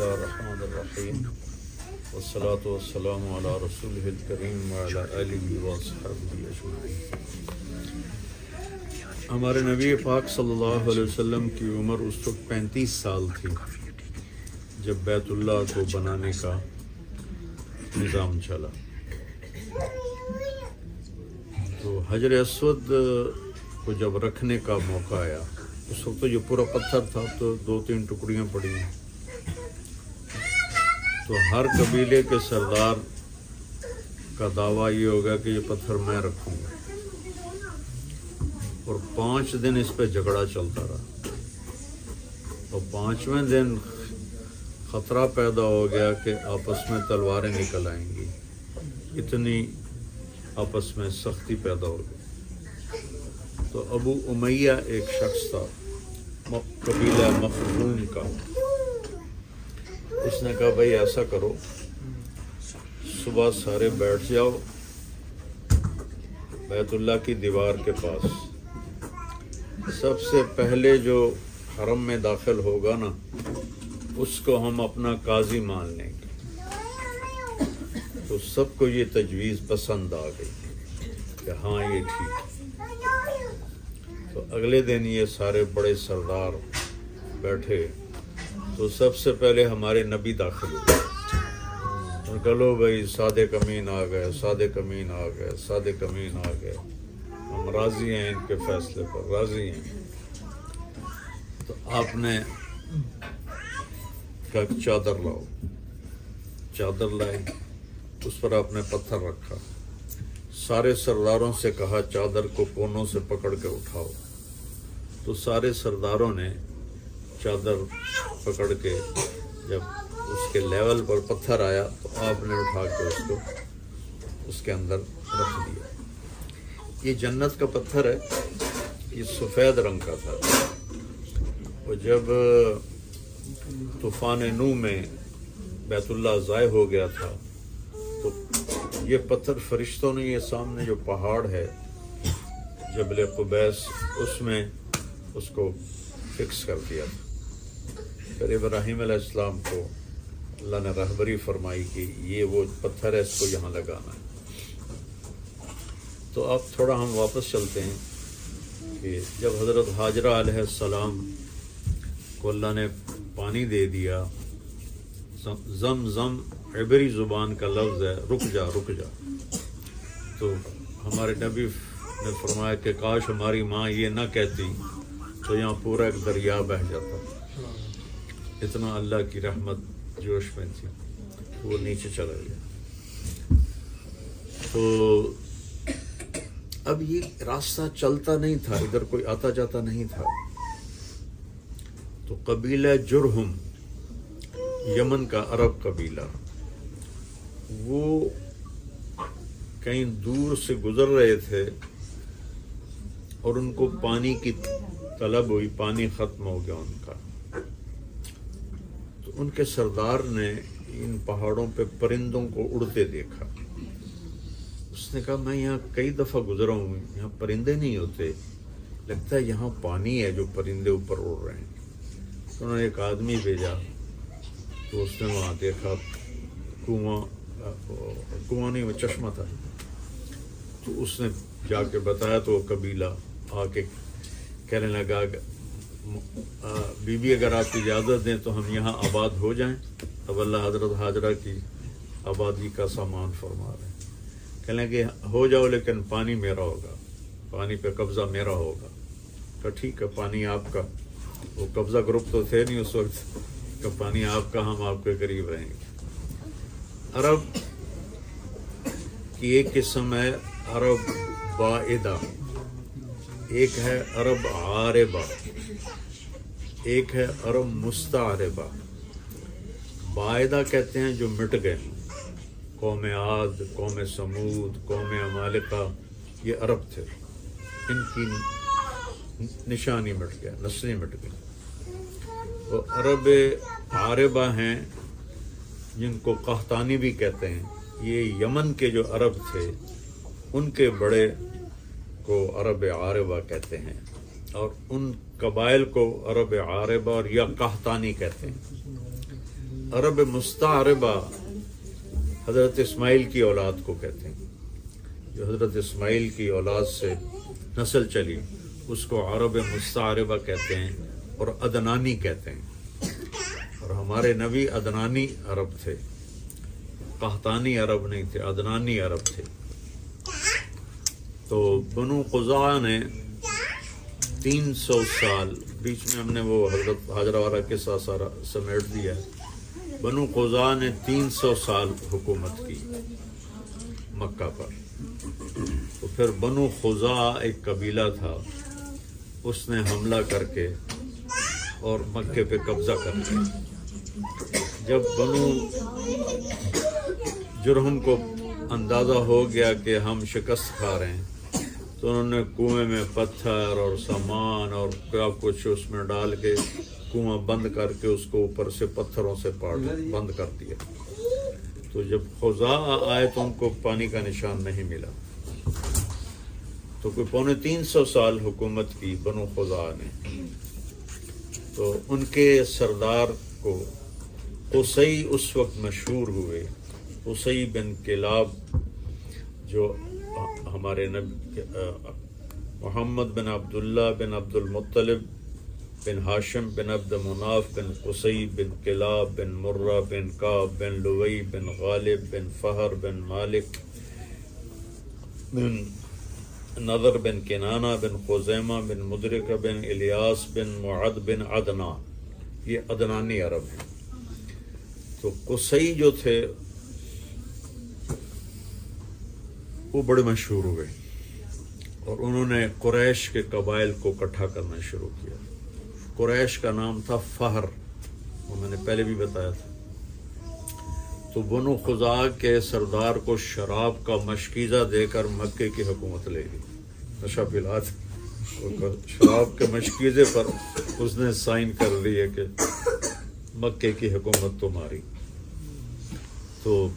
الله الرحمن الرحيم والصلاة والسلام على رسوله الكريم وعلى آله وصحبه أجمعين۔ ہمارے نبی پاک صلی اللہ علیہ وسلم کی عمر اس وقت 35 سال تھی جب بیت اللہ کو بنانے کا نظام چلا۔ تو حجر اسود کو جب رکھنے کا موقع آیا، اس وقت تو یہ پورا پتھر تھا، تو 2-3 ٹکڑیاں پڑی ہیں۔ تو ہر قبیلے کے سردار کا دعویٰ یہ ہوگا کہ یہ پتھر میں رکھوں گا، اور 5 دن اس پہ جھگڑا چلتا رہا، اور 5ویں دن خطرہ پیدا ہو گیا کہ آپس میں تلواریں نکل آئیں گی، اتنی آپس میں سختی پیدا ہو گئی۔ تو ابو امیہ ایک شخص تھا قبیلہ مخزوم کا، اس نے کہا بھائی ایسا کرو، صبح سارے بیٹھ جاؤ بیت اللہ کی دیوار کے پاس، سب سے پہلے جو حرم میں داخل ہوگا نا اس کو ہم اپنا قاضی مان لیں گے۔ تو سب کو یہ تجویز پسند آ گئی کہ ہاں یہ ٹھیک ہے۔ تو اگلے دن یہ سارے بڑے سردار بیٹھے، تو سب سے پہلے ہمارے نبی داخل ہوئے، اور کہو بھائی صادق امین آ گئے، صادق امین آ گئے، صادق امین آ گئے، ہم راضی ہیں ان کے فیصلے پر، راضی ہیں۔ تو آپ نے کہا چادر لاؤ، چادر لائی، اس پر آپ نے پتھر رکھا، سارے سرداروں سے کہا چادر کو کونوں سے پکڑ کے اٹھاؤ۔ تو سارے سرداروں نے چادر پکڑ کے جب اس کے لیول پر پتھر آیا تو آپ نے اٹھا کے اس کو اس کے اندر رکھ دیا۔ یہ جنت کا پتھر ہے، یہ سفید رنگ کا تھا، اور جب طوفان نوح میں بیت اللہ ضائع ہو گیا تھا تو یہ پتھر فرشتوں نے یہ سامنے جو پہاڑ ہے جبل قبیس، اس میں اس کو فکس کر دیا تھا۔ پھر ابراہیم علیہ السلام کو اللہ نے رہبری فرمائی کہ یہ وہ پتھر ہے، اس کو یہاں لگانا ہے۔ تو اب تھوڑا ہم واپس چلتے ہیں کہ جب حضرت حاجرہ علیہ السلام کو اللہ نے پانی دے دیا، زم زم عبری زبان کا لفظ ہے، رک جا رک جا، تو ہمارے نبی نے فرمایا کہ کاش ہماری ماں یہ نہ کہتی تو یہاں پورا ایک دریا بہہ جاتا، اتنا اللہ کی رحمت جوش میں تھی، وہ نیچے چلا گیا۔ تو اب یہ راستہ چلتا نہیں تھا، ادھر کوئی آتا جاتا نہیں تھا۔ تو قبیلہ جرہم، یمن کا عرب قبیلہ، وہ کہیں دور سے گزر رہے تھے اور ان کو پانی کی طلب ہوئی، پانی ختم ہو گیا ان کا۔ تو ان کے سردار نے ان پہاڑوں پہ پرندوں کو اڑتے دیکھا، اس نے کہا میں یہاں کئی دفعہ گزرا ہوں، یہاں پرندے نہیں ہوتے، لگتا ہے یہاں پانی ہے جو پرندے اوپر اڑ رہے ہیں۔ تو انہوں نے ایک آدمی بھیجا، تو اس نے وہاں دیکھا کنواں نہیں، وہ چشمہ تھا۔ تو اس نے جا کے بتایا تو وہ قبیلہ آ کے کہنے لگا بی بی اگر آپ اجازت دیں تو ہم یہاں آباد ہو جائیں۔ اب اللہ حضرت حاجرہ کی آبادی کا سامان فرما رہے ہیں، کہنے لگے ہو جاؤ لیکن پانی میرا ہوگا، پانی پہ قبضہ میرا ہوگا۔ کہ ٹھیک ہے، پانی آپ کا، وہ قبضہ گروپ تو تھے نہیں اس وقت، کہ پانی آپ کا، ہم آپ کے قریب رہیں گے۔ عرب کی ایک قسم ہے عرب بائدہ، ایک ہے عرب عاربہ، ایک ہے عرب مستعربہ۔ بائدہ کہتے ہیں جو مٹ گئے، قوم عاد، قوم سمود، قوم عمالقہ، یہ عرب تھے، ان کی نشانی مٹ گیا، نسلیں مٹ گئی۔ وہ عرب عاربہ ہیں جن کو قحطانی بھی کہتے ہیں، یہ یمن کے جو عرب تھے ان کے بڑے کو عرب عاربہ کہتے ہیں، اور ان قبائل کو عرب عاربہ اور یا قحطانی کہتے ہیں۔ عرب مستعربہ حضرت اسماعیل کی اولاد کو کہتے ہیں، جو حضرت اسماعیل کی اولاد سے نسل چلی اس کو عرب مستعربہ کہتے ہیں اور عدنانی کہتے ہیں۔ اور ہمارے نبی عدنانی عرب تھے، قحطانی عرب نہیں تھے، عدنانی عرب تھے۔ تو بنو قزاع نے 300 سال، بیچ میں ہم نے وہ حضرت حاجرہ والا قصہ سارا سمیٹ دیا ہے۔ بنو قزاع نے 300 سال حکومت کی مکہ پر۔ تو پھر بنو خزاع ایک قبیلہ تھا، اس نے حملہ کر کے اور مکے پہ قبضہ کر لیا۔ جب بنو جرہم کو اندازہ ہو گیا کہ ہم شکست کھا رہے ہیں تو انہوں نے کنویں میں پتھر اور سامان اور کیا کچھ اس میں ڈال کے کنواں بند کر کے اس کو اوپر سے پتھروں سے بند کر دیا۔ تو جب خزاع آئے تو ان کو پانی کا نشان نہیں ملا۔ تو کوئی 350 سال حکومت کی بنو خزاع نے۔ تو ان کے سردار کو قصی اس وقت مشہور ہوئے، قصی بن کلاب، جو ہمارے نبی محمد بن عبداللہ بن عبد المطلب بن ہاشم بن عبد مناف بن قصی بن کلاب بن مرہ بن کعب بن لوی بن غالب بن فہر بن مالک بن نضر بن کنانہ بن خزیمہ بن مدرکہ بن الیاس بن معد بن عدنان، یہ عدنانی عرب ہیں۔ تو قصی جو تھے وہ بڑے مشہور ہوئے اور انہوں نے قریش کے قبائل کو اکٹھا کرنا شروع کیا۔ قریش کا نام تھا فہر، وہ میں نے پہلے بھی بتایا تھا۔ تو بنو خزاع کے سردار کو شراب کا مشکیزہ دے کر مکے کی حکومت لے لی، نشہ پلا تھا، شراب کے مشکیزے پر اس نے سائن کر لیے کہ مکے کی حکومت تمہاری۔ تو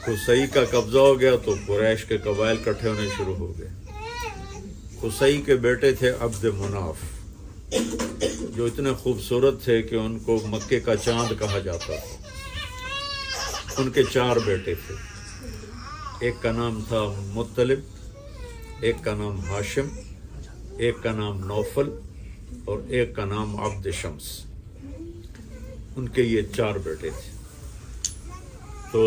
قصی کا قبضہ ہو گیا تو قریش کے قبائل کٹھے ہونے شروع ہو گئے۔ قصی کے بیٹے تھے عبد مناف، جو اتنے خوبصورت تھے کہ ان کو مکے کا چاند کہا جاتا تھا۔ ان کے 4 بیٹے تھے، ایک کا نام تھا مطلب، ایک کا نام ہاشم، ایک کا نام نوفل اور ایک کا نام عبد شمس۔ ان کے یہ 4 بیٹے تھے۔ تو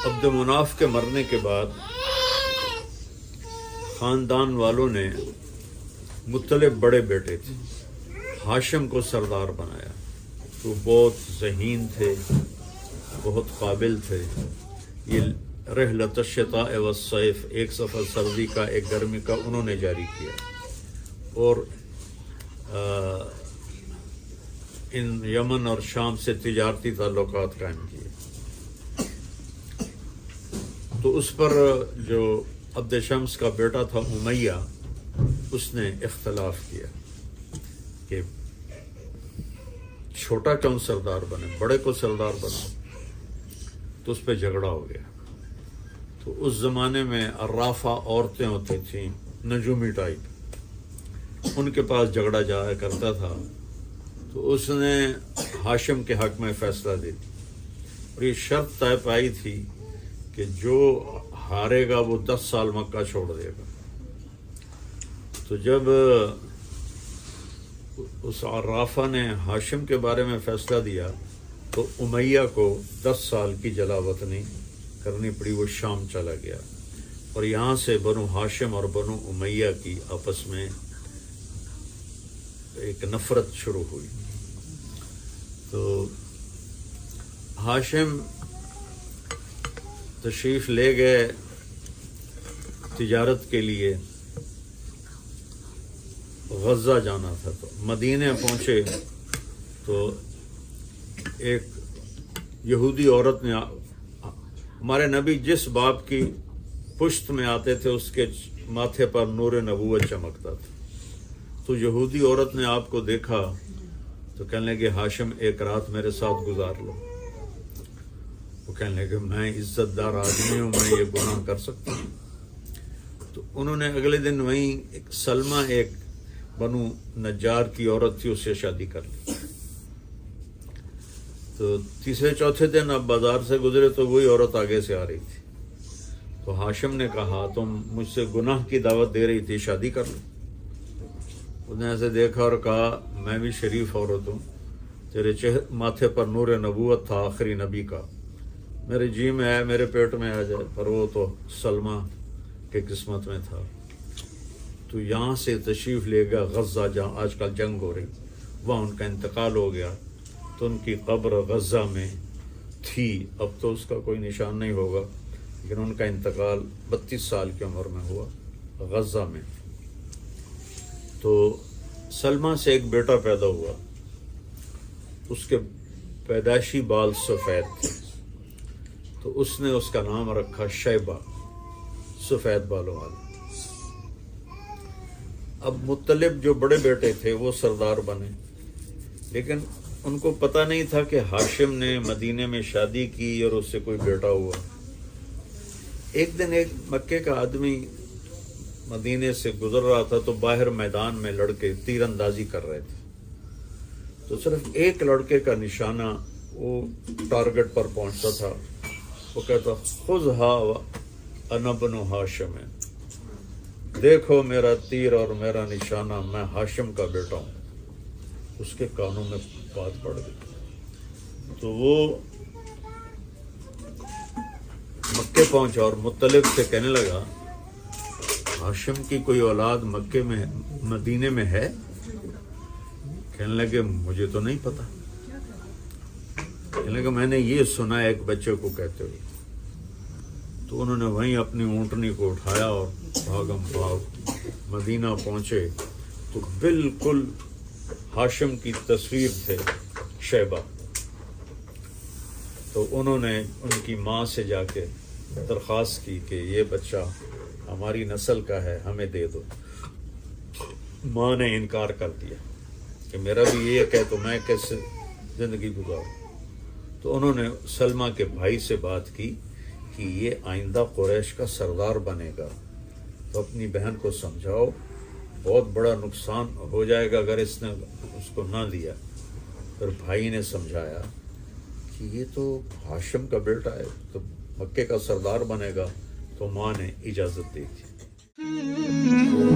عبد مناف کے مرنے کے بعد خاندان والوں نے، مطلب بڑے بیٹے تھے، ہاشم کو سردار بنایا۔ تو بہت ذہین تھے، بہت قابل تھے۔ یہ رحلۃ الشتاء والصیف، ایک سفر سردی کا ایک گرمی کا انہوں نے جاری کیا اور ان یمن اور شام سے تجارتی تعلقات قائم کیے۔ تو اس پر جو عبد شمس کا بیٹا تھا امیہ، اس نے اختلاف کیا کہ چھوٹا کیوں سردار بنے، بڑے کو سردار بنا۔ تو اس پہ جھگڑا ہو گیا۔ تو اس زمانے میں عرافہ عورتیں ہوتی تھیں، نجومی ٹائپ، ان کے پاس جھگڑا جایا کرتا تھا۔ تو اس نے ہاشم کے حق میں فیصلہ دے دیا اور یہ شرط طے پائی تھی کہ جو ہارے گا وہ 10 سال مکہ چھوڑ دے گا۔ تو جب اس عرافہ نے ہاشم کے بارے میں فیصلہ دیا تو امیہ کو 10 سال کی جلا وطنی کرنی پڑی، وہ شام چلا گیا اور یہاں سے بنو ہاشم اور بنو امیہ کی آپس میں ایک نفرت شروع ہوئی۔ تو ہاشم تشریف لے گئے تجارت کے لیے، غزہ جانا تھا۔ تو مدینے پہنچے تو ایک یہودی عورت نے، ہمارے نبی جس باپ کی پشت میں آتے تھے اس کے ماتھے پر نور نبوت چمکتا تھا۔ تو یہودی عورت نے آپ کو دیکھا تو کہنے لگے ہاشم ایک رات میرے ساتھ گزار لو۔ وہ کہنے لگے میں عزت دار آدمی ہوں، میں یہ گناہ کر سکتا ہوں؟ تو انہوں نے اگلے دن وہیں سلمہ ایک بنو نجار کی عورت تھی، اس سے شادی کر لی۔ تو تیسرے چوتھے دن اب بازار سے گزرے تو وہی عورت آگے سے آ رہی تھی. تو ہاشم نے کہا تم مجھ سے گناہ کی دعوت دے رہی تھی، شادی کر لو. اس نے ایسے دیکھا اور کہا میں بھی شریف عورت ہوں، تیرے ماتھے پر نور نبوت تھا آخری نبی کا، میرے جی میں ہے میرے پیٹ میں آ جائے، پر وہ تو سلمہ کے قسمت میں تھا. تو یہاں سے تشریف لے گا غزہ جہاں آج کل جنگ ہو رہی، وہاں ان کا انتقال ہو گیا. تو ان کی قبر غزہ میں تھی، اب تو اس کا کوئی نشان نہیں ہوگا، لیکن ان کا انتقال 32 سال کی عمر میں ہوا غزہ میں. تو سلمہ سے ایک بیٹا پیدا ہوا، اس کے پیدائشی بال سفید تھے، تو اس نے اس کا نام رکھا شیبہ، سفید بالوں والا. اب مطلب جو بڑے بیٹے تھے وہ سردار بنے، لیکن ان کو پتہ نہیں تھا کہ ہاشم نے مدینے میں شادی کی اور اس سے کوئی بیٹا ہوا. ایک دن ایک مکے کا آدمی مدینے سے گزر رہا تھا تو باہر میدان میں لڑکے تیر اندازی کر رہے تھے. تو صرف ایک لڑکے کا نشانہ وہ ٹارگٹ پر پہنچتا تھا، وہ کہتا خذھا انا بن ہاشم، دیکھو میرا تیر اور میرا نشانہ، میں ہاشم کا بیٹا ہوں. اس کے کانوں میں بات پڑ گئی تو وہ مکے پہنچا اور مطلب سے کہنے لگا ہاشم کی کوئی اولاد مکے میں مدینے میں ہے؟ کہنے لگے مجھے تو نہیں پتا. کہنے لگا میں نے یہ سنا ایک بچے کو کہتے ہوئے. تو انہوں نے وہیں اپنی اونٹنی کو اٹھایا اور بھاگم بھاگ مدینہ پہنچے تو بالکل ہاشم کی تصویر تھے شیبہ. تو انہوں نے ان کی ماں سے جا کے درخواست کی کہ یہ بچہ ہماری نسل کا ہے، ہمیں دے دو. ماں نے انکار کر دیا کہ میرا بھی یہ ہے تو میں کیسے زندگی گزاروں. تو انہوں نے سلمہ کے بھائی سے بات کی کہ یہ آئندہ قریش کا سردار بنے گا، تو اپنی بہن کو سمجھاؤ، بہت بڑا نقصان ہو جائے گا اگر اس نے اس کو نہ دیا. پھر بھائی نے سمجھایا کہ یہ تو ہاشم کا بیٹا ہے، تو مکے کا سردار بنے گا. تو ماں نے اجازت دی تھی.